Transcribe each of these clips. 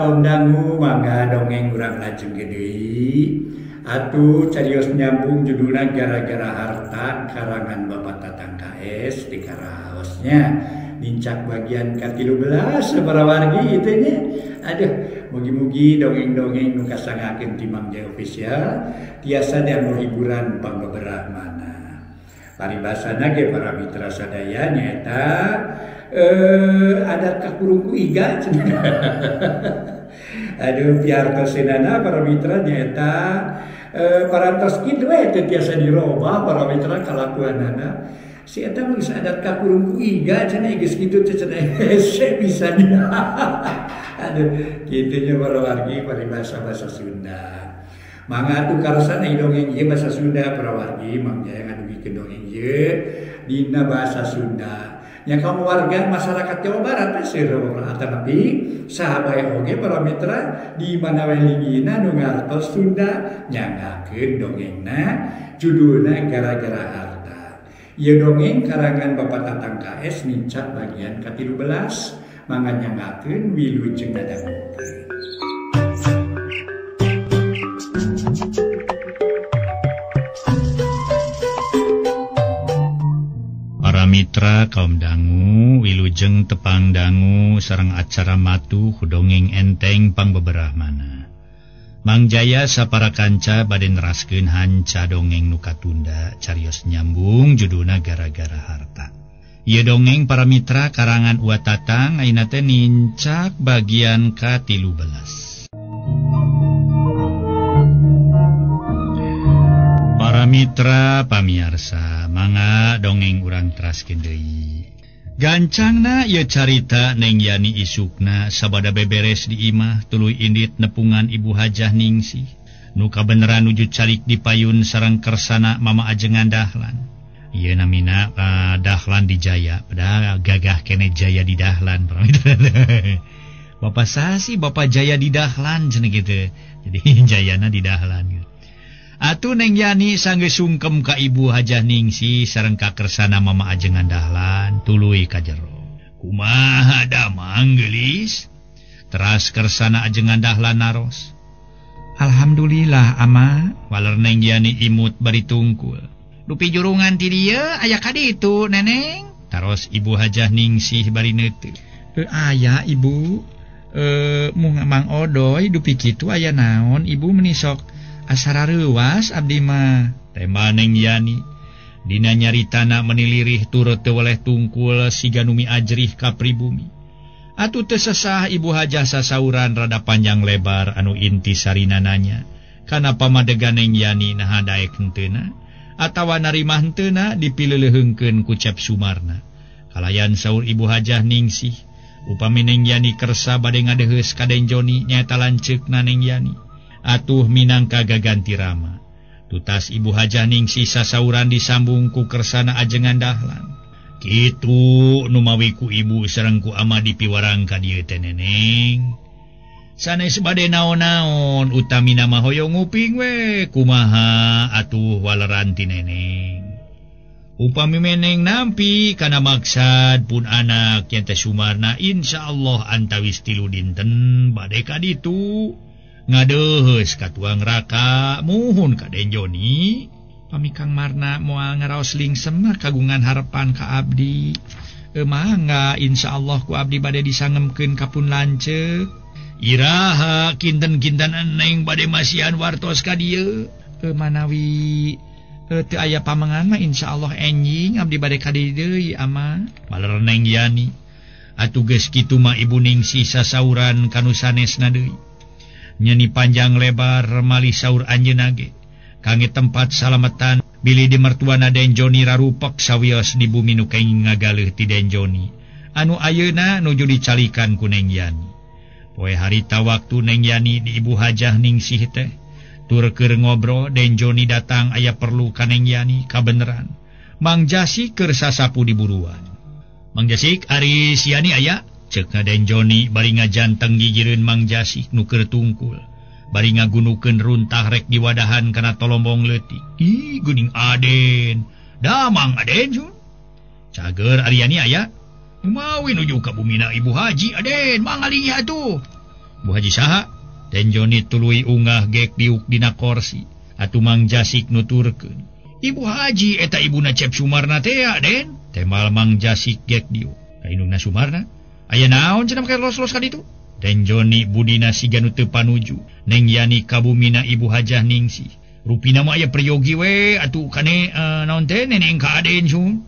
kaum dangu mangga dongeng urang lajeng gede atuh carios nyambung judulna gara-gara harta karangan Bapak Tatang KS di karaosnya nincak bagian ke-13 para wargi itu nya. Aduh, mugi-mugi dongeng-dongeng nu kasangakeun ti Mang Jaya Official tiasa dianggo hiburan pangbeberah mana. Paribasana ge para mitra sadaya nyaeta adat kakurungku iga cenah. Aduh piartosenana para mitra nyaeta parantos kitu we teu tiasa dirobah para mitra kalakuanana. Si eta mah geus adat kakurungku iga cenah geus kitu teh cenah hese bisa dia. Aduh, kitu nya para wargi paribasa-basa Sunda. Mangga atuh karesana dongeng ieu basa Sunda para wargi Mang Jaya ngadugikeun dongeng ieu dina basa Sunda. Ya kaum warga masyarakat Jawa Barat seueur tapi sahabae oge para mitra di mana wae linggina nu ngartos Sunda nyanggakeun dongengna judulna gara-gara harta. Ieu dongeng karangan Bapak Tatang KS nincak bagian ke-13 mangga nyanggakeun wilujeng dadangkeun. Mitra kaum dangu wilujeng tepang dangu sareng acara matu dongeng enteng pangbeberah mana. Mang Jaya sapara kanca bade neraskeun hanca dongeng nu katunda carios nyambung judulna gara-gara harta. Ieu dongeng para mitra karangan Uwa Tatang ayeuna teh nincak bagian ka-13. Para mitra pamiarsa mangga dongeng urang teraskeun deui. Gancangna ieu carita Neng Yani isukna sabada beberes di imah tuluy indit nepungan Ibu Hajah Ningsih nu kabeneran nuju calik di payun sareng kersana Mama Ajengan Dahlan. Ieu namina Dahlan di Jaya, padahal gagah kene Jaya di Dahlan. Bapak sasi Bapak Jaya di Dahlan cenah kitu. Jadi Jayana di Dahlan gitu. Atuh Neng Yani sanggeus sungkem ka Ibu Hajah Ningsih sareng ka kersana Mama Ajengan Dahlan tuluy ka jero. Kumaha damang geulis? Teras kersana Ajengan Dahlan naros. Alhamdulillah ama, waler Neng Yani imut bari tungkul. Dupi jurungan ti dieu aya ka ditu Neneng. Taros Ibu Hajah Ningsih bari neuteuh. Aya Ibu. Mung Mang Odoy dupi kitu aya naon Ibu menisok asara reuwas abdi mah. Tema Neng Yani dina nyaritana menilirih turut teu weleh tungkul siga numi ajrih ka pribumi. Atuh teu sesah Ibu Hajah sasauran rada panjang lebar anu inti sarina nanya kana pamadegan Neng Yani naha daek henteuna atawa narimah henteuna dipileuleheungkeun ku Cep Sumarna. Kalayan saur Ibu Hajah Ningsih upami Neng Yani kersa bade ngadeheus ka Den Joni nyaeta lanceukna Neng Yani. Atuh minangka gaganti rama. Tutas Ibu Hajah Ningsih sasauran disambung ku kersana Ajengan Dahlan. Kitu nu mawi ku ibu sareng ku ama dipiwarang ka dieu teh Neneng. Sanes bade naon-naon utamina mah hoyong nguping we kumaha atuh waleran ti Neneng. Upami Meneng nampi kana maksad pun anak yen teh Sumarna insyaallah antawis 3 dinten bade ka ditu. Ngadeheus ka tuang raka muhun ka Den Joni. Pami Kang Marna moal ngaraos lingsem mah kagungan harapan ka abdi. Mangga insyaallah ku abdi bade disangemkeun kapun lanceuk. Iraha kinten-kinten Neng bade masihan wartos ka dieu. Manawi teu aya pamengan mah insyaallah enjing abdi bade ka dieu deui ama. Baler Neng Yani. Atuh geus kitu mah Ibu Ningsih sasauran kanu sanesna deui. Nyeni panjang lebar malih saur anjeunna ge kangge tempat salametan bilih di mertuana Den Joni rarupek sawios di bumi nu kenging ngagaleuh ti Den Joni anu ayeuna nuju dicalikan ku Neng Yani. Poe harita waktu Neng Yani di Ibu Hajah Ningsih teh tur keur ngobrol Den Joni datang aya perlu ka Neng Yani kabeneran. Mang Jasik keur sasapu di buruan. Mang Jasik ari si Yani aya? Cekna Den Joni bari ngajanteng gigireun Mang Jasik nu keur tungkul. Bari ngagunukeun runtah rek diwadahan kana tolombong leutik. Ih geuning Aden. Da Mang Aden Jun. Cager ari Yani aya? Umawi nuju ka bumina Ibu Haji Aden mangalingih atuh. Bu Haji saha Den Joni tuluy unggah gek diuk dina kursi atuh Mang Jasik nuturkeun Ibu Haji eta ibuna Cep Sumarna teh Den tembal Mang Jasik gek diuk ka indungna Sumarna aya naon cenah make los-los ka ditu Den Joni budina siga nu teu panuju Neng Yani kabumina Ibu Hajah Ningsih rupina mah aya priyogi we atuh kane naon teh neneng ka Aden sun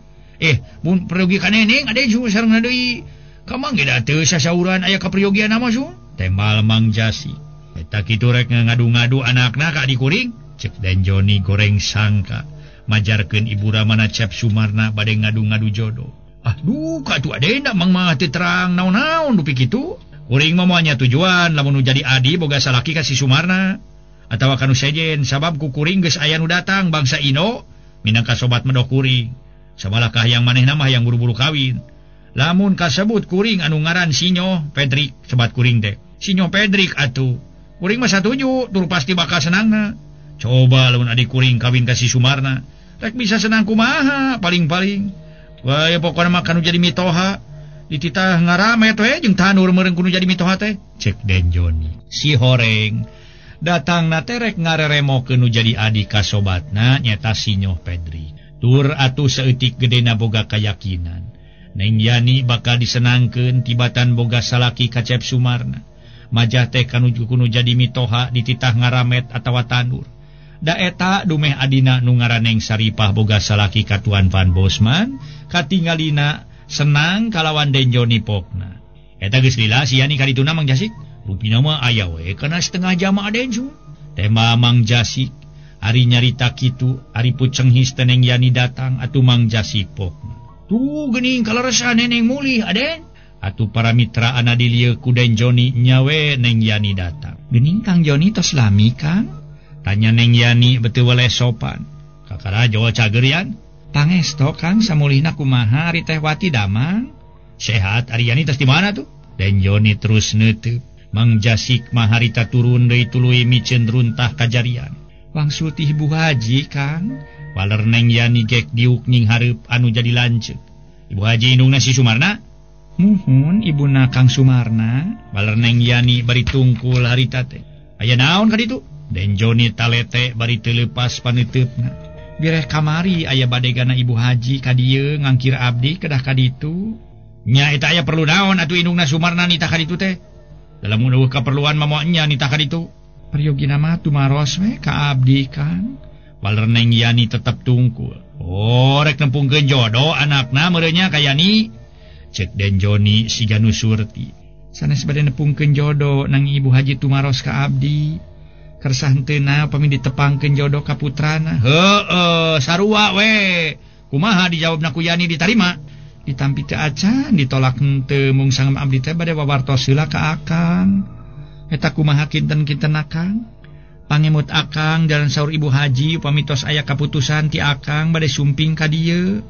mun priyogi ka neneng Aden sun sareng deui ka mangge da teu sasauran aya ka priyogian mah sun tembal Mang Jasik eta kitu rek ngadu-ngadu anakna ka dikuring cek Den Joni goreng sangka majarkeun ibu ramana Cep Sumarna bade ngadu-ngadu jodoh aduh ka atuh Aden da mang mah teu terang naon-naon dupi kitu kuring mah moal nya tujuan lamun nu jadi adi boga salaki ka si Sumarna atawa kanu sejen sabab ku kuring geus aya nu datang bangsa Ino minangka sobat medok kuring sabalakah yang manehna mah yang buru-buru kawin lamun kasebut kuring anu ngaran Sinyo Pedrik sobat kuring teh Sinyo Pedrik atuh kuring mah satuju tur pasti bakal senangna coba lamun adik kuring kawin ka si Sumarna rek bisa senang kumaha paling-paling wah pokona mah kanu jadi mitoha dititah ngaramet we jeung tanur meureun kudu jadi mitoha teh cek Den Joni si horeng datangna teh rek ngareremokeun nu jadi adik ka sobatna nyata Sinyo Pedri tur atuh saeutik gedena boga kayakinan Neng Yani bakal disenangkeun tibatan boga salaki ka Cep Sumarna majah teh kanuju kudu jadi mitoha dititah ngaramet atawa tanur da eta dumeh adina nu ngaraneng Saripah boga salaki ka Tuan Van Bosman katinggalina senang kalawan Den Joni pokna eta geus lila si Yani ka dituna Mang Jasik rupina mah aya we kana setengah jam Aden sun tema Mang Jasik ari nyarita kitu ari pucenghis teneng Yani datang atuh Mang Jasik pokna tuh geuning kaleresan neneng mulih Aden atuh para mitra ana di lieu ku Den Joni nyawe Neng Yani datang geuning Kang Joni tos lami Kang tanya Neng Yani beuteul weleh sopan kakara jowo cagerian pangesto Kang samulihna kumaha ari teh wati damang sehat ari Yani tos di mana tuh Den Joni terus neuteub Mang Jasik mah harita turun deui tuluy miceun runtah kajarian wangsul ti Ibu Haji Kang waler Neng Yani gek diuk ning hareup anu jadi lanceuk Ibu Haji indungna si Sumarna muhun ibuna Kang Sumarna baler Neng Yani bari tungkul harita teh aya naon ka ditu Den Joni talete bari teu leupas paneuteupna bireh kamari aya badegana Ibu Haji ka dieu ngangkir abdi kedah ka ditu nya eta aya perlu naon atuh indungna Sumarna nitah ka ditu teh dalam eueuh kaperluan mah moal nya nitah ka ditu priogina mah tumaros we ka abdi Kang baler Neng Yani tetep tungkul rek nempungkeun jodoh anakna meureun nya ka Yani cek Den Joni siga nu surti sanes bade nepungkeun jodoh nang Ibu Haji tumaros ka abdi kersah henteu na upami ditepangkeun jodoh ka putrana heueuh sarua we kumaha dijawabna ku Yani ditarima ditampi teu acan ditolak henteu mung sangem abdi teh bade wawartos heula ka Akang eta kumaha kinten-kinten Akang pangemut Akang jalan saur Ibu Haji upami tos aya kaputusan ti Akang bade sumping ka dieu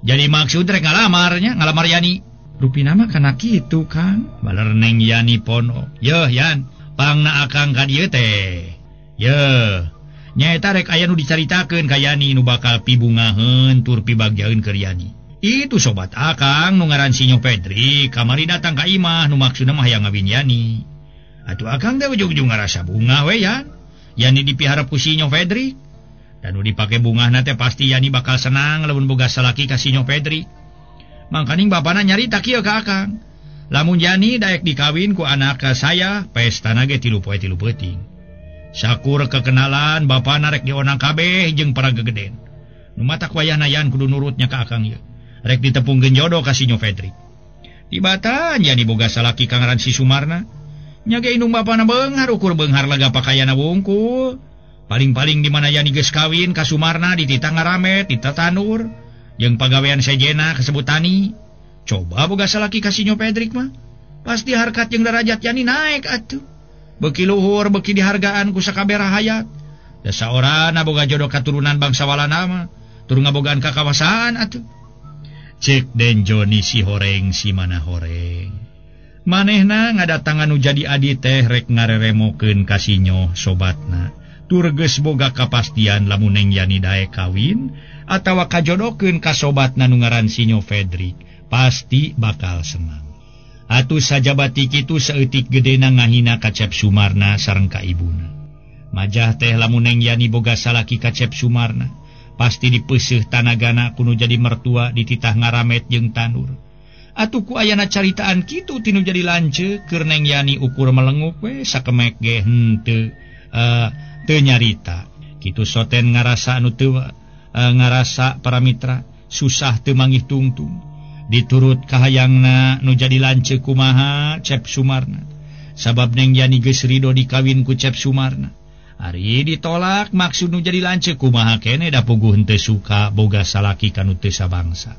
jadi maksud rek ngalamar Yani rupina mah kana kitu Kang baler Neng Yani pono yeuh Yan pangna Akang ka dieu teh yeuh nyaeta rek aya nu dicaritakeun ka Yani nu bakal pibungaheun tur pibagjaeun keur Yani itu sobat Akang nu ngaran Sinyo Pedri kamari datang ka imah nu maksudna mah hayang ngawin Yani atuh Akang teh ujug-ujug ngarasa bunga we Yan Yani dipiharep ku Sinyo Pedri dan nu dipake bungahna teh pasti Yani bakal senang lamun boga salaki ka Sinyo Pedri mangkaning bapana nyarita kieu ka Akang lamun Yani daek dikawin ku anak saya pestana ge 3 poe 3 peuting sakur kekenalan bapana rek dionang kabeh jeung para gegeden nu matak wayahna Yan kudu nurutnya ka Akang ieu rek ditepungkeun jodoh ka Sinyo Pedri tibatan Yani boga salaki ka ngaran si Sumarna nya ge indung bapana beunghar ukur beunghar laga pakaianna wungkul paling-paling di mana Yani geus kawin ka Sumarna dititah ngaramet dititah tanur jeung pagawean sejena kasebut tani coba boga salaki ka Sinyo Pedrik mah pasti harkat jeung derajat Yani naek atuh beuki luhur beuki dihargaan ku sakabeh rahayat da saorana boga jodoh katurunan bangsawalanna mah tur ngabogaan kakawasaan atuh cek Den Joni si horeng si mana horeng manehna ngadatangan nu jadi adi teh rek ngareremokeun ka Sinyo sobatna tur geus boga kapastian lamun Neng Yani daek kawin atawa kajodokeun ka sobatna nu ngaran Sinyo Pedrik pasti bakal senang Atuh saja batik itu seetik gedena ngahina Kacep Sumarna sareng ka ibuna. Majah teh lamun Neng Yani boga salaki Kacep Sumarna, pasti dipeuseuh tanagana kudu jadi mertua dititah ngaramet jeung tanur. Atuh ku ayana caritaan kitu tinu jadi lanceuk keur Neng Yani ukur melenguk we sakemek ge henteu teu nyarita. Kitu soten ngarasa anu teu ngarasa para mitra susah teu manggih tungtung. Diturut kahayangna nu jadi lanceuk kumaha Cep Sumarna. Sabab Neng Yani geus ridho dikawin ku Cep Sumarna. Ari ditolak maksud nu jadi lanceuk kumaha keneh da puguh henteu suka boga salaki kanu teu sabangsa.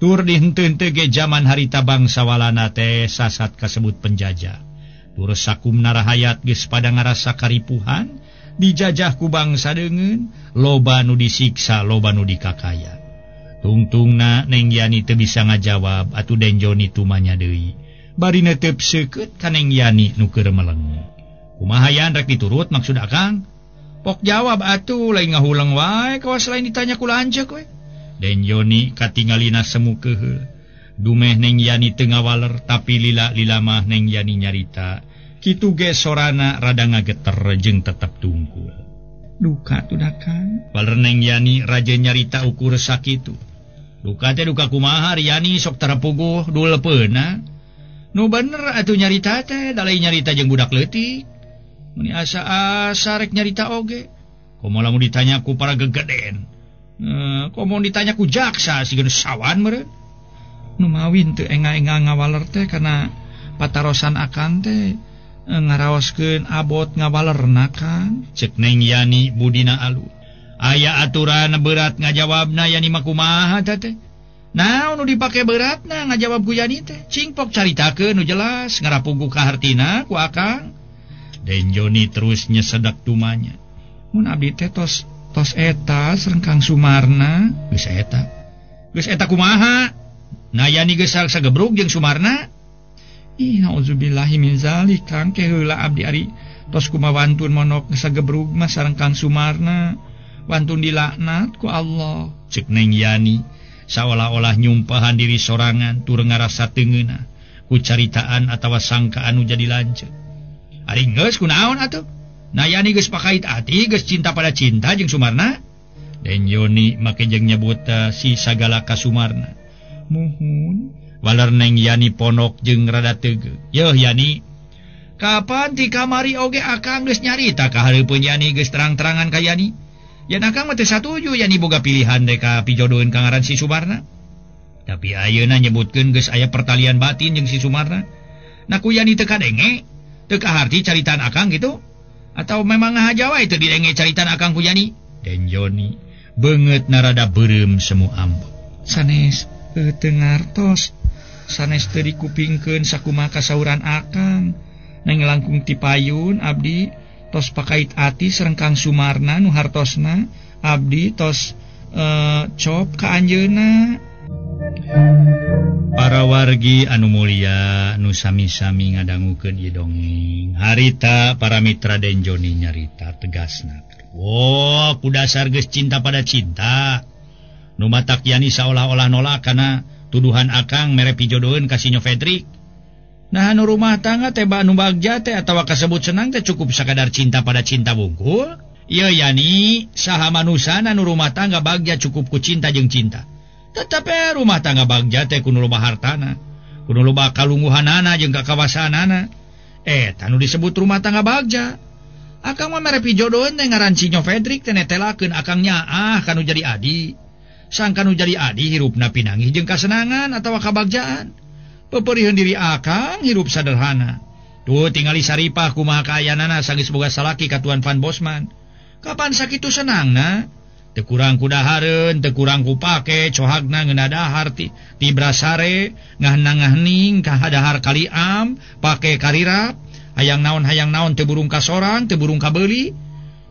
Tur di henteu-henteu ge zaman harita bangsawalana teh sasat kasebut penjajah. Tur sakumna rahayat geus pada ngarasa karipuhan, dijajah ku bangsa deungeun, loba nu disiksa, loba nu dikakaya. Tungtungna Neng Yani teu bisa ngajawab atuh Den Joni tumanya deui. Bari netep seukeut ka Neng Yani nu keur meleng. Kumaha yan rek diturut maksud akang? Pok jawab atuh lain ngahulang wae kawas lain ditanya ku lanceuk we. Den Joni katingalina semu keheul. Dumeh Neng Yani teu ngawaler tapi lila-lila mah Neng Yani nyarita. Kitu ge sorana rada ngageter jeung tetep tungkul. Duka tuh dakang. Waler Neng Yani raja nyarita ukur sakitu. Duka teh duka kumaha Yani sok tarapuguh dulepeuna. Nu bener atuh nyarita teh dalai nyarita jeung budak leutik. Mun asa-asa rek nyarita oge. Komo lamun ditanya ku para gegeden. Komo ditanya ku jaksa sigeun sawan meureun. Nu mawin teu enga-enga ngawaler teh kana patarosan akang teh ngaraoskeun abot ngawalerna kan. Cek Neng Yani budina alus. Aya aturan berat ngajawabna Yani mah kumaha teh? Naon nu dipake beratna ngajawab ku Yani teh? Cingpok caritakeun nu jelas ngarapugu ka hartina ku akang. Den Joni terus nyesedak tumanya. Mun abdi teh tos eta sareng Kang Sumarna, geus eta. Geus eta kumaha? Na Yani geus sagebrug jeung Sumarna? Ih nauzubillahi min zalik Kang, ke heula abdi ari tos kumaha wantun monok sagebrug mah sareng Kang Sumarna. Wantun dilaknat ku Allah. Cek Neng Yani saolah-olah nyumpahan diri sorangan tur ngarasa teungeuna ku caritaan atawa sangkaan nu jadi lanceuk. Ari geus kunaon atuh? Na Yani geus pakait ati, geus cinta pada cinta jeung Sumarna. Den Joni make jeung nyebut si sagala ka Sumarna. Muhun, waler Neng Yani ponok jeung rada teugeuh. Yeuh Yani, kapan ti kamari oge akang geus nyarita ka hareupeun Yani geus terang-terangan ka Yani. Yan akang mah teu satuju Yani boga pilihan dek ka pijodoheun ka ngaran si Sumarna. Tapi ayeuna nyebutkeun geus aya pertalian batin jeung si Sumarna. Na ku Yani teu kadenge, teu kaharti caritaan akang gitu? Atau memang ngahaja wae teu didenge caritaan akang ku Yani? Den Joni beungeut narada beureum semu ambok. Sanes teu ngartos, sanes teu dikupingkeun sakumaha kasauran akang. Neng langkung ti payun abdi tos pakait ati sareng Kang Sumarna nu hartosna abdi tos cop ka anjeunna. Para wargi anu mulia nu sami-sami ngadangukeun ieu dongeng. Harita para mitra Den Joni nyarita tegasna. Oh, ku dasar geus cinta pada cinta. Nu matak Yani saolah-olah nolak kana tuduhan akang mere pijodoheun ka si Nyo Fedrik. Nah anu rumah tangga teh anu bagja teh atawa kasebut senang teh cukup sakadar cinta pada cinta bungkul. Ieu Yani saha manusana nu rumah tangga bagja cukup ku cinta jeung cinta. Tetapi rumah tangga bagja teh kudu loba hartana, kudu loba kalungguhanana jeung kakawasanana. Tanu disebut rumah tangga bagja. Akang mah mere pijodoheun teh ngaran si Nyo Fedrik teh netelakeun akang nyaah kanu jadi adi. Sang kanu jadi adi hirupna pinangih jeung kasenangan atawa kabagjaan. Peperieun diri akang hirup sederhana. Tuh tingali saripah kumaha kaayanana sanggeus boga salaki ka Tuan Van Bosman. Kapan sakitu senangna? Teu kurang ku dahareun, teu kurang ku pake, cohagna ngeuna dahar ti brasare, ngahna-ngahning ka dahar kaliam, pake karirap, hayang naon teu burung ka sorang, teu burung ka beuli.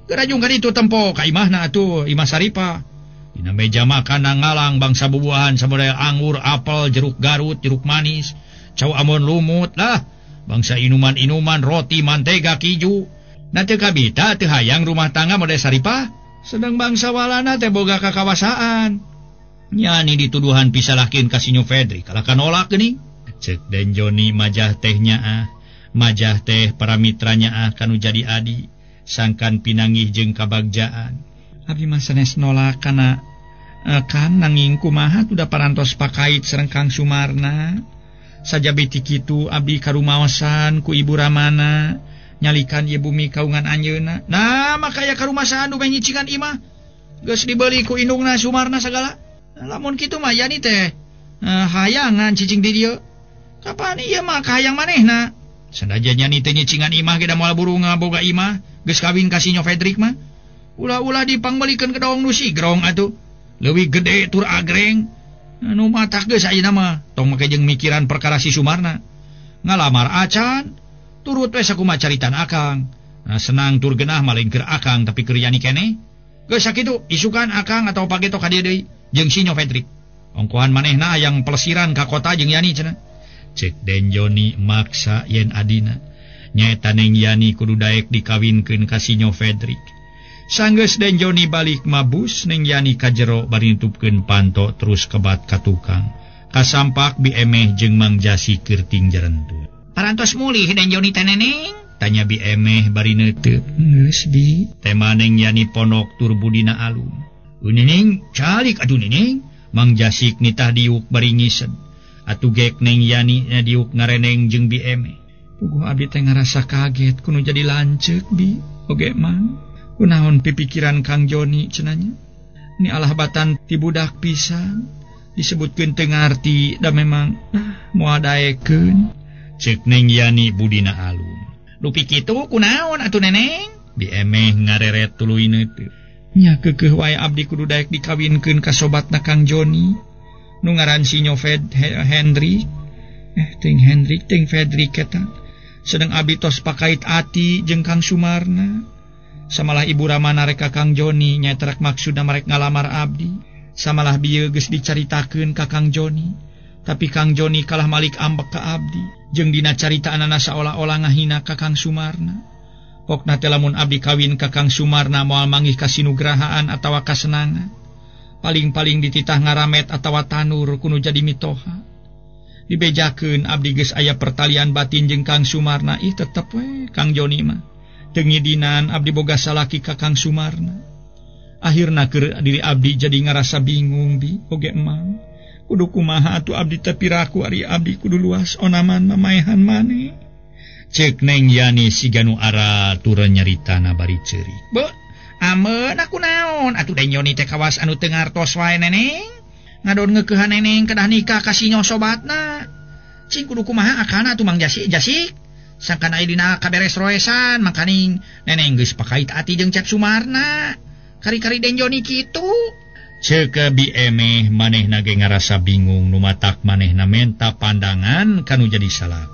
Gerajung ka ditu tempo ka imahna atuh, imah saripah. Dina meja makan ngalang bangsa bubuahan sabodaya anggur, apel, jeruk garut, jeruk manis, cau amon lumut lah, bangsa inuman-inuman, roti, mantega, kiju. Na teu kabita teu hayang rumah tangga model saripah. Sedang bangsa walana teh boga kakawasaan. Yani dituduhan pisalahkeun ka si Nyo Fedrik, kalahkan nolak geuning. Cek Den Joni majah tehnya majah teh para mitranya kanu jadi adi sangkan pinangih jeung kabagjaan. Abdi mah sanes nolak kana kan nanging kumaha udah parantos pakait sareng Kang Sumarna. Sajabe ti kitu abdi karumaosan ku Ibu Ramana nyalikan ieu bumi kaungan anjeunna. Nah makaya karumasan nu nyicikan imah geus dibeli ku indungna Sumarna sagala. Lamun kitu mah yani teh hayangan cicing di dieu. Kapan ieu mah kahayang manehna? Sanajan nyani teh nyicingan imah ge da moal buru ngaboga imah geus kawin ka si Nyo Fedrik mah. Ulah-ulah dipangbelikeun ke daong nu sigrong atuh. Leuwih gede tur agreng. Nu matak geus ayeuna mah tong make jeung mikiran perkara si Sumarna. Ngalamar acan turut we sakumaha caritan akang. Senang tur geunah maling keur akang tapi keur yani keneh. Geus sakitu isukan akang atau pageto ka dieu deui jeung si Nyo Fedrik. Ongkohan manehna hayang pelesiran ka kota jeung yani cenah. Cek Den Joni maksa yen adina nyaeta Neng Yani kudu daek dikawinkeun ka si Nyo Fedrik. Sanggeus Den Joni balik mabus, Neng Yani ka jero bari nutupkeun panto terus kebat ka tukang. Kasampak Bi Emeh jeung Mang Jasi keur ting jerentut. Parantos mulih Den Joni teh Neneng? Tanya Bi Emeh bari neuteut. Geus Bi. Tema Neng Yani ponok tur budina alum. Neneng calik atuh Neneng. Mang Jasi nitah diuk bari ngised. Atuh gek Neng Yani diuk ngareneng jeung Bi Emeh. Puguh abdi teh ngarasa kaget kudu jadi lanceuk Bi. Oge mang. Kunaon pipikiran Kang Joni cenanya. Ni alah batan ti budak pisan. Disebutkeun teu ngarti da memang moal daekeun. Ceuk Neng Yani budina alum. Lupi kitu kunaon atuh Neneng? Bi Emeh ngareret tuluy neuteut. Nya keukeuh wae abdi kudu daek dikawinkeun ka sobatna Kang Joni. Nu ngaran si Nyo Hendrik. Ting Hendrik ting Fedrik eta. Sedang abdi tos pakait ati jeung Kang Sumarna. Samalah Ibu Ramana rek ka Kang Joni nyaeta rek maksudna marek ngalamar abdi. Samalah bieu geus dicaritakeun ka Kang Joni. Tapi Kang Joni kalah malik ambek ka abdi. Jeung dina caritaanana saolah-olah ngahina ka Kang Sumarna. Pokna teh lamun abdi kawin ka Kang Sumarna moal manggih kasinugrahaan atawa kasenangan. Paling-paling dititah ngaramet atawa tanur kudu jadi mitoha. Dibejakeun abdi geus aya pertalian batin jeung Kang Sumarna. Tetep we Kang Joni mah teu ngidinan abdi boga salaki ka Kang Sumarna. Akhirna keur diri abdi jadi ngarasa bingung Bi. Oge emang kudu kumaha atuh abdi teh piraku ari abdi kudu luas onaman mamaehan maneh. Ceuk Neng Yani siga nu ara tur nyaritana bari ceurik. Ameun aku naon atuh Den Joni teh kawas anu teu ngartos wae Neneng. Ngadon ngeukehan Neneng kedah nikah ka si Nyo sobatna. Cing kudu kumaha akana atuh Mang Jasi. Sangkan aya dina kaberes roesan makaning Neneng geus pakait ati jeung Cek Sumarna. Kari-kari Den Joni kitu. Ceuk Bi Emeh manehna ge ngarasa bingung nu matak manehna menta pandangan kanu jadi salah.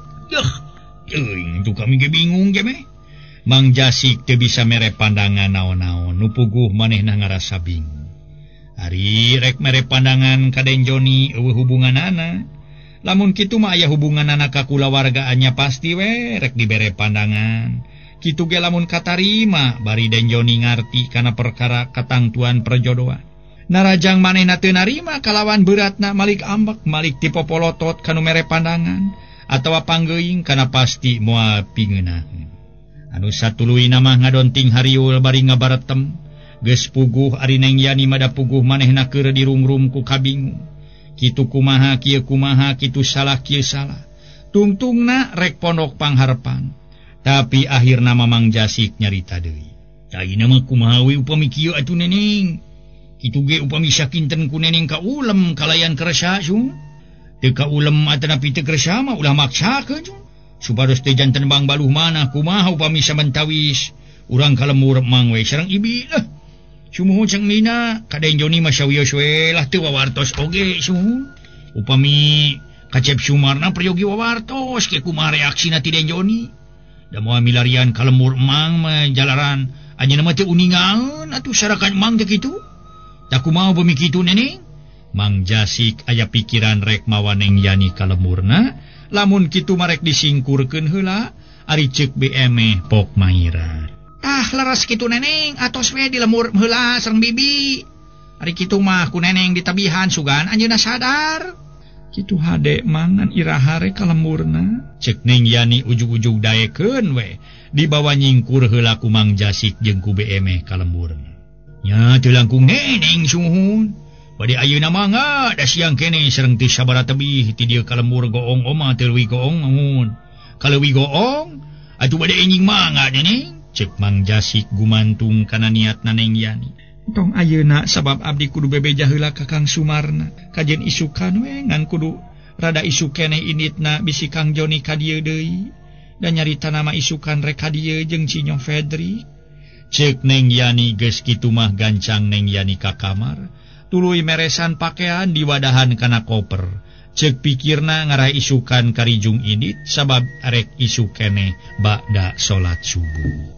Euy, itu kami ge bingung ge meh. Mang Jasik teu bisa mere pandangan naon-naon nu puguh manehna ngarasa bingung. Ari rek mere pandangan ka Den Joni eueuh hubunganana. Lamun kitu mah aya hubunganana ka kulawargaannya pasti we rek dibere pandangan. Kitu ge lamun katarima bari Den Joni ngarti kana perkara katangtuan perjodohan. Narajang manehna teu narima kalawan beratna malik ambek malik tipopolotot kanu mere pandangan atawa panggeuing kana pasti moal pingeunah. Anu satuluy mah ngadonting hariul bari ngabaretem. Geus puguh ari Neng Yani mada puguh manehna keur dirungrum ku kabingung. Kitu kumaha kieu kumaha kitu salah kieu salah. Tungtungna rek pondok pangharepan. Tapi akhirna Mang Jasik nyarita deui. Ayeuna mah kumaha we upami kieu atuh Neneng. Kitu ge upami sakinten ku Neneng ka ulem kalayan kersa su. Teu ka ulem atanapi teu kersa mah ulah maksakeun su. Supados teh janten bang baluh mana kumaha upami samentawis urang kalemur mang we sareng ibi sumuhun ceng nina ka Den Joni mah sawios we lah teu wawartos oge sumuhun upami ka Cep Sumarna priyogi wawartos ke kumaha reaksina ti Den Joni da moal milarian kalemur mang mah jalaran anjeunna mah teu uningaeun atuh sarakan mang teh kitu da kumaha upami kitu Neneng. Mang Jasik aya pikiran rek mawa Neng Yani kalemurna. Lamun kitu marek disingkurkeun heula ari ceuk Bi Emeh pok mairan. Leres kitu Neneng atos we dilemur heula sareng bibi. Ari kitu mah ku Neneng ditabihan sugan anjeunna sadar. Kitu hade mangan irahare kalemurna. Cek Neng Yani ujug-ujug daekeun we. Dibawa nyingkur heula ku Mang Jasik jeung ku BM kalemurna. Nya teu langkung neneng suhun. Bade ayeuna mangga da siang kene sareng teu sabaraha tebih ti dieu kalembur goong oma teu leuwih goong namun. Kaleuwih goong atuh bade enjing mangga neneng. Cek Mang Jasik gumantung kana niatna Neng Yani. Tong ayeuna sabab abdi kudu bebeja heula ka Kang Sumarna. Kajen isukan we ngan kudu rada isu keneh initna bisi Kang Joni ka dieu deui. Da nyarita nama isukan rek ka dieu jeung Sinyo Fedri. Ceuk Neng Yani geus kitu mah gancang Neng Yani ka kamar. Tuluy meresan pakaian diwadahan kana koper. Ceuk pikirna ngarah isukan karijung init sabab arek isu keneh ba'da salat subuh.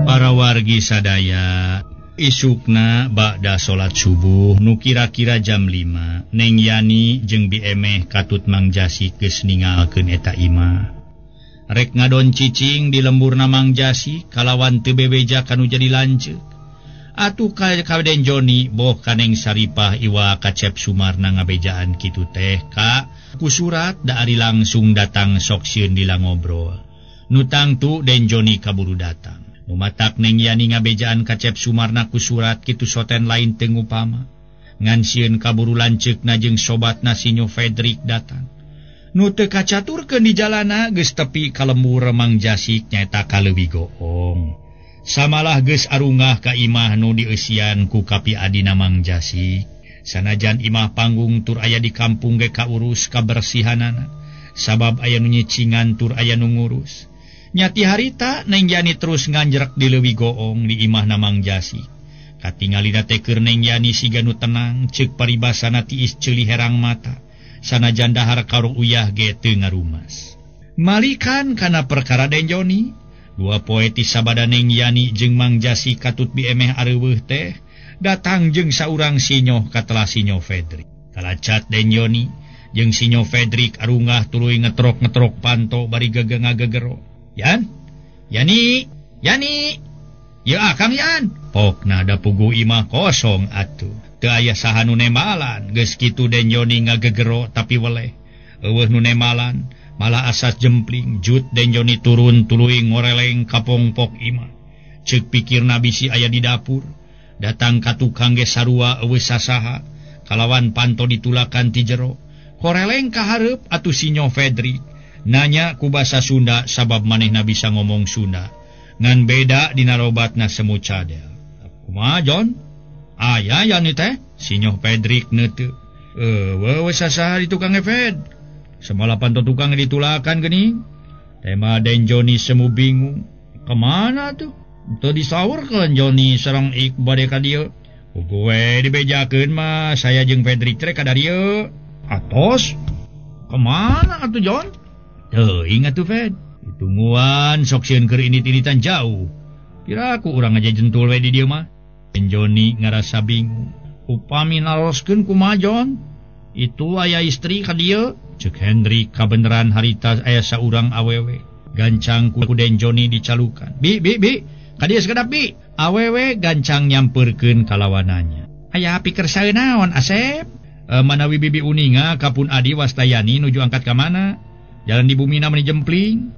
Para wargi sadaya, isukna ba'da salat subuh nu kira-kira jam 5, Neng Yani jeung BM katut Mang Jasik geus ningalkeun eta imah. Rek ngadon cicing di lemburna Mang Jasik kalawan teu bebeja kanu jadi lanceuk. Atuh ka Den Joni boh kaneng saripah iwa Kacep Sumarna ngabejaan kitu teh ka ku surat da ari langsung datang sok sieun dila ngobrol. Nu tangtu Den Joni kaburu datang. Numatak Neng Yani ngabejaan Kacep Sumarna ku surat kitu soten lain teu ngupama. Ngan sieun kaburu lanceukna jeung sobatna Sinyo Fedrik datang. Nu teu kacaturkeun di jalana geus tepi kalembur Mang Jasik nyaeta kaleuwih goong. Samalah geus arungah ka imah nu dieusian ku kapi adina Mang Jasik. Sanajan imah panggung tur aya di kampung ge kaurus kabersihanana. Sabab aya nu nyicingan tur aya nu ngurus. Nyati harita Neng Yani terus nganjrek di leuwih goong di imahna Mang Jasik. Katingalina teh keur Neng Yani siga nu tenang ceuk paribasana tiis ceuli herang mata. Sanajan dahar karo uyah ge teu ngarumas. Malikan kana perkara Den Joni, dua poetis sabada Neng Yani jeung Mang Jasik katut BM areuweuh teh datang jeung saurang Sinyo katelah Sinyo Fedrik. Kalacat Den Joni jeung Sinyo Fedrik arungah tuluy ngetrok-ngetrok panto bari ngagegero. Yani, ya Kang Yan. Pokna da pugu imah kosong atuh. Teu aya saha nu nemalan, geus kitu Den Joni ngagegero tapi weleh. Eueuh nu nemalan, malah asas jempling, jut Den Joni turun tuluy ngoreleng ka pongpok imah. Ceuk pikirna bisi aya di dapur, datang ka tukang ge sarua eueuh sasaha, kalawan panto ditulakan ti jero. Koreleng ka hareup atuh Sinyo Fedrik. Nanya ku basa Sunda sabab manehna bisa ngomong Sunda. Ngan beda dina lobatna semu cadel. Kumaha Jon? Aya yani teh? Sinyo Fedrik neuteu. Wewe sasaha di tukang Fed. Semala panto tukang ditulakan geuning. Tema Den Joni semu bingung. Kemana tuh? Teu disaurkeun Joni sareng Ik bade ka dieu. Kugue dibejakeun mah saya jeung Fedrik teh ka dieu. Atos? Kemana atuh Jon? Teu ingat tuh Fed. Ditungguan sok sieun keur init-initan jauh. Piraku urang aja jentul we di dieu mah. Den Joni ngarasa bingung. Upami naroskeun kumaha Jon? Itu aya istri ka dieu. Ceuk Hendrik kabeneran harita aya saurang awewe. Gancang ku Den Joni dicalukan. Bi, ka dieu sakedap Bi. Awewe gancang nyampeurkeun kalawananya. Aya pikir sae naon Asep? Manawi bibi uninga kapun adi wastayani nuju angkat ka mana? Jalan di bumi namanya jempling.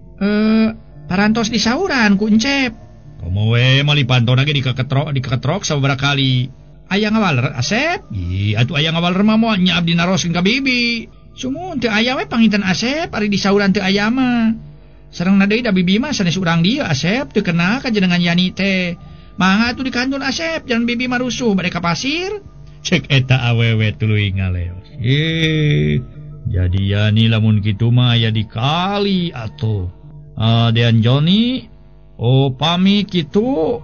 Parantos di sauran ku Encep. Komo we malipantona ge dikeketrok sababaraha kali. Aya ngawaler Asep? Atuh aya ngawaler mah moal nya abdi naroskeun ka bibi. Sumun teu aya we panginten Asep ari di sauran teu aya mah. Sarengna deui da bibi mah sanes urang dieu Asep teu kenal ka jenengan Yani teh. Mangga atuh di kantun Asep jangan bibi mah rusuh bade ka pasir. Cek eta awewe tuluy ngaleos. Jadi Yani lamun kitu mah aya di kali atuh. Den Joni pami kitu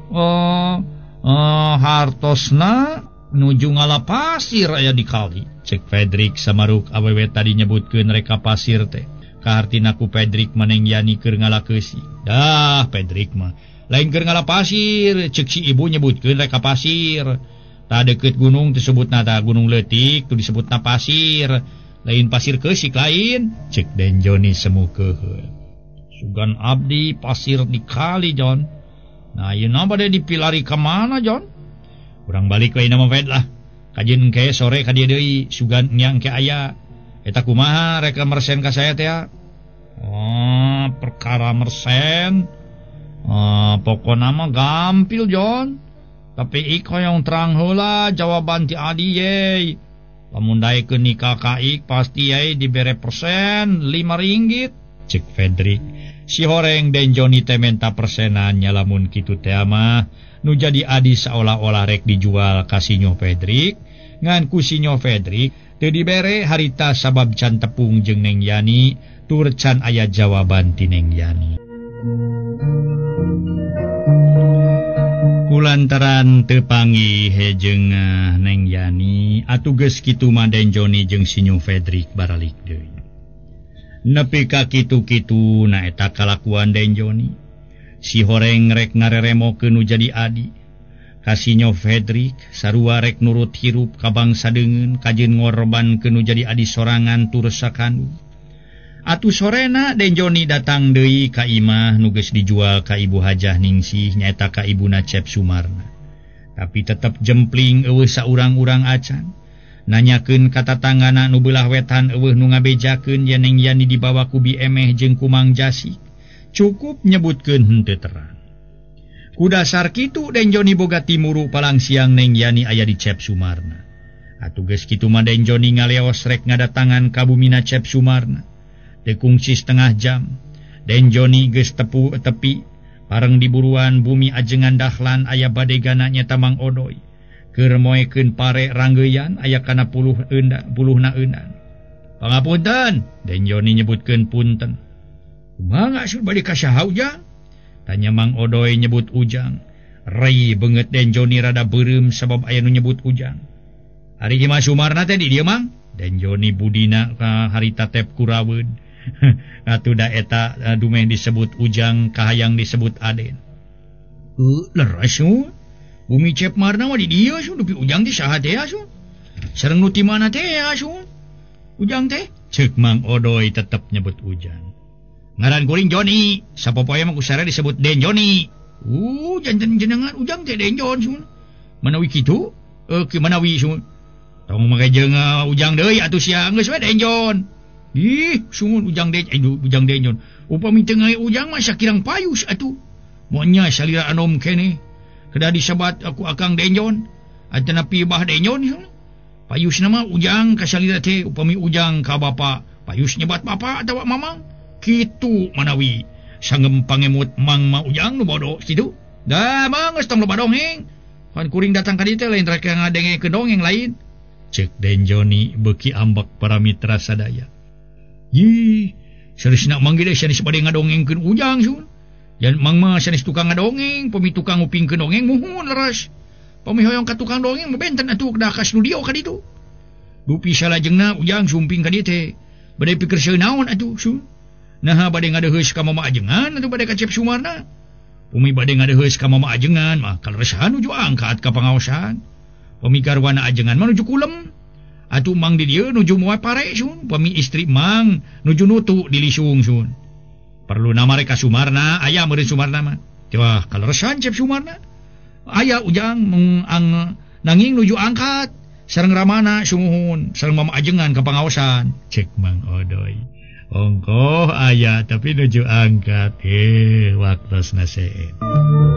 hartosna nuju ngala pasir aya di kali. Cek Fedrik samaruk awewe tadi nyebutkeun reka pasir teh. Kahartina ku Fedrik maneng Yani keur ngalakeusi. Dah Fedrik mah lain keur ngala pasir, cek si ibu nyebutkeun reka pasir. Ta deukeut gunung disebutna ta gunung leutik tu disebutna pasir. Lain pasir keusik lain. Cek Den Joni semu keuheul. Sugan abdi pasir di kali Jon. Nah, ieu bade dipilari ka mana Jon? Urang balik we nama Fed lah. Kajin engke sore ka dieu deui sugan nya engke aya. Eta kumaha rek mersen ka saya teh? Oh, perkara mersen. Pokona mah gampil John. Tapi ik hoyong terang heula jawaban ti Adi ye. Lamun daekeun nikah ka ik pasti ye dibere persen 5 ringgit. Cek Fredrik. Si horeng dan Johnny teh menta persenan nya lamun kitu teh mah nu jadi Adi seolah-olah rek dijual ka si Nyo Fredrik. Ngan ku si Nyo Fredrik teu dibere harita sabab can tepung jeung Neng Yani tur can aya jawaban ti Neng Yani. Kulantaran teu panggih jeung Neng Yani atuh geus kitu mah Den Johnny jeung si Nyo Fredrik baralik deui. Nepi ka kitu-kitu na eta kalakuan Den Johnny. Si horeng rek ngareremokeun nu jadi Adi. Ka si Nyo Fredrik sarua rek nurut hirup ka bangsa deungeun kajin ngorbankeun nu jadi Adi sorangan tur sakanu. Atuh sorena Den Johnny datang deui ka imah nu geus dijual ka Ibu Hajah Ningsih nyaeta ka ibuna Cep Sumarna. Tapi tetep jempling eueuh saurang-urang acan. Nanyakeun ka tatanggana nu beulah wetan eueuh nu ngabejakeun yen Neng Yani dibawa ku Bi Emeh jeung ku Mang Jasik. Cukup nyebutkeun henteu terang. Ku dasar kitu Den Johnny boga timuru palang siang Neng Yani aya di Cep Sumarna. Atuh geus kitu mah Den Johnny ngaleos rek ngadatangan ka bumina Cep Sumarna. Teu kungsi setengah jam. Den Johnny geus tepi pareng diburuan bumi ajengan dahlan aya badegana nyata Mang Odoy. Keur moekeun pare ranggeuyan aya kana puluhna eundan. Pangapunten, Den Johnny nyebutkeun punten. Kumaha asup bade ka saha Ujang? Tanya Mang Odoy nyebut Ujang. Rei beungeut Den Johnny rada beureum sabab aya nu nyebut Ujang. Ari Imah Sumarna teh di dieu Mang? Den Johnny budina ka harita tep kuraweun. Atuh da eta dumeh disebut Ujang kahayang disebut Aden. Leres bumi Cep Marna mah di dieu sun dupi Ujang teh saha teh sun? Sareng nu ti mana teh sun? Ujang teh? Ceuk Mang Odoy tetep nyebut Ujang. Ngaran kuring Johnny, sapopoe mah ku sare disebut Den Johnny. Janten jenengan Ujang teh Den Jon sun. Manawi kitu? Ke manawi sun. Tong make jeung Ujang deui atuh sia geus we Den Jon. Ih, sun Ujang Den Jon. Upami teu ngae Ujang mah sakirang payus atuh. Moal nya salira anom keneh. Kedah disebat aku akang Den Jon. Atana pibah Den Jon sun. Payus nama Ujang ka salira teh upami Ujang ka bapa, payus nyebat bapa atawa mamang. Kitu manawi. Sanggem pangemut Mang ma Ujang nu bodo kitu. Da Mang geus tong loba dongeng. Pan kuring datang ka dieu teh lain rek ngadengekeun dongeng lain. Ceuk Den Johnny beuki ambek para mitra sadaya. Yih, saresna Mang ge sanes bade ngadongengkeun Ujang sun. Yan Mang mah sanes tukang ngadongeng, pemi tukang ngupingkeun dongeng muhun leres. Pemi hoyong ka tukang dongeng benten atuh da ka studio ka ditu. Dupi salajengna Ujang sumping ka dieu teh. Bade pikir seueur naon atuh sun. Nah bade ngadeheus ka Mama Ajengan atuh bade ka Cep Sumarna. Pemi bade ngadeheus ka Mama Ajengan mah kaleresahan nuju angkat ka pangaosan. Pemi garwana Ajengan mah nuju kulem. Atuh Mang di dieu nuju moe pare sun. Pemi istri Mang nuju nutu di lisung sun. Perlu nama reka Sumarna, aya meureun Sumarna mah. Wah, kaleresan Cep Sumarna. Aya Ujang nanging nuju angkat sareng Ramana sumuhun, sareng Mama Ajengan ka pangaosan. Cek Mang Odoy. Ongkoh aya tapi nuju angkat. Waktosna seueur.